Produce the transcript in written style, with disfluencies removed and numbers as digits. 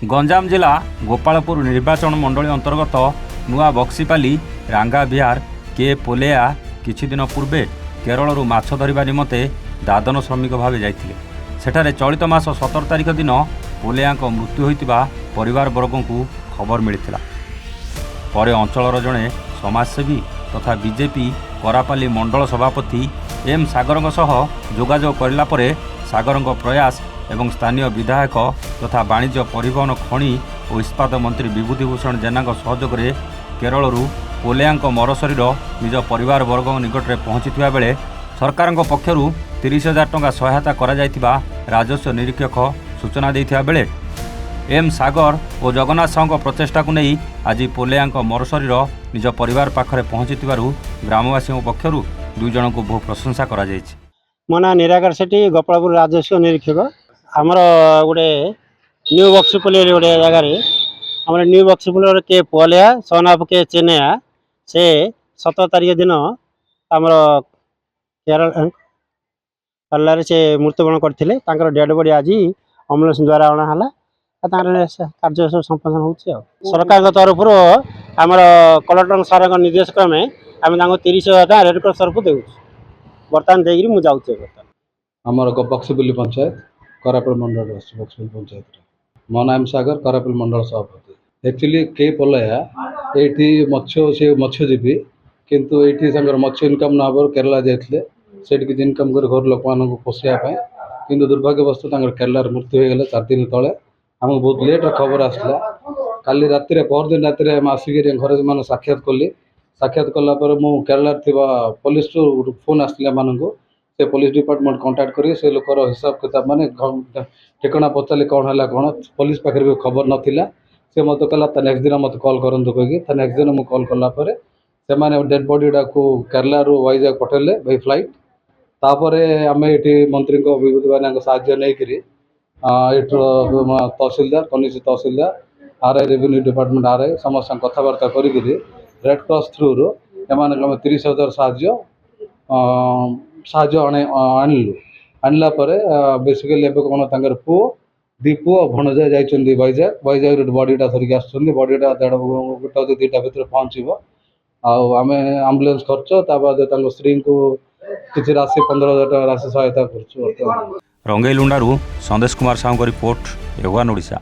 गंजाम जिला गोपालपुर निर्वाचन मंडली अंतर्गत नुआ बक्सीपाली रांगा विहार के पोलेया किछि दिन पूर्वे केरल माछ धरिबा निमंते दादन श्रमिक भाव जाइथिले। सेठारे चलित मास 17 तारिख दिन पोलेया मृत्यु होइतिबा परिवार वर्गों को खबर मिलिथिला। परे अंचलर जड़े समाजसेवी तथा बीजेपी करापाली मंडल सभापति एम सागर सह जोगाजोग करला परे सागर प्रयास एवं स्थानीय विधायक तथा वाणिज्य परिवहन खनि और इस्पात मंत्री विभूतिभूषण जेना सहयोग में केरल पोलेया मरशरीर निज परिवार वर्ग निकट में पहुंची बेले सरकार पक्षर 30,000 टंका सहायता करा जायतिबा राजस्व निरीक्षक सूचना देथिबा बेले एम सागर और जगन्नाथ साहू प्रचेषा को नहीं आज पोलेया मरशरीर निज परिवार पाखरे पहुंची ग्रामवासी पक्षर 2 जन को बहु प्रशंसा करा जायछि। मो ना निराकर सेठी गोपालपुर राजस्व निरीक्षक आमर गोटे न्यू बक्सीपुल गोटे जगार आम न्यू बक्सीपुल के पोलेया सन ऑफ के चेन्नैया से 17 तारिख दिन आमर केरल से मृत्युवरण करते डेड बॉडी आज एम्बुलेंस द्वारा अणाला कार्य सब संपादन हो सरकार तरफ आमर कलेक्टर सार निर्देश क्रमे आम 30,000 टका रेड क्रॉस तरफ दे बर्तमान देगी मुझे जाऊँ आमर बक्सीपुल पंचायत करापुल मंडल बक्सीपुल पंचायत मो नाम सागर करापुल मंडल सभापति। एक्चुअली के पोलेया ये मत्स्य से मत्स्यजीवी किंतु ये मत्स्य इनकम न केरला जाते से इनकम कर घर लोक मान पोषापी कि दुर्भाग्यवश केरला मृत्यु हो गला 4 दिन तले आम बहुत लेट खबर आसला। काली राति परदिन राति आसिक घर मान साक्षात कली साक्षात कलापर मु केरला पुलिस फोन आसला मानू से पुलिस डिपार्टमेंट कांटेक्ट करी से लोकर हिसाब किताब माने ठिकाना पचारे कौन है कौन पुलिस पाखे भी खबर नाला से मत कहला नेक्स्ट दिन मत कॉल करूँ कहीकि नेक्स्ट दिन मुझे कॉल कलापर से डेड बॉडीटा को केरला वाइजाग पठेले बाई फ्लाइट तापर आम ये मंत्री विभूति मान साहाय्य नहीं तहसीलदार कनिष्ठ तहसीलदार आरआई रेवेन्यू डिपार्टमेंट आरआई समस्त कथबार्ता करी रेड क्रॉस थ्रू रू एम 30,000 साहाय्य आणला बेसिकली कौन पुओ 2 पुओ भणजा जाइए वैजाग बडीटा धरिक आसुँच बडीटा 1.5 2 भितर पहुँचो आम आम्बुलेंस खर्च ताद स्त्री को किसी राशि 15,000 टका राशि सहायता कर। रंगेलुंडारू संदेश कुमार साहू रिपोर्ट एवान ओडिशा।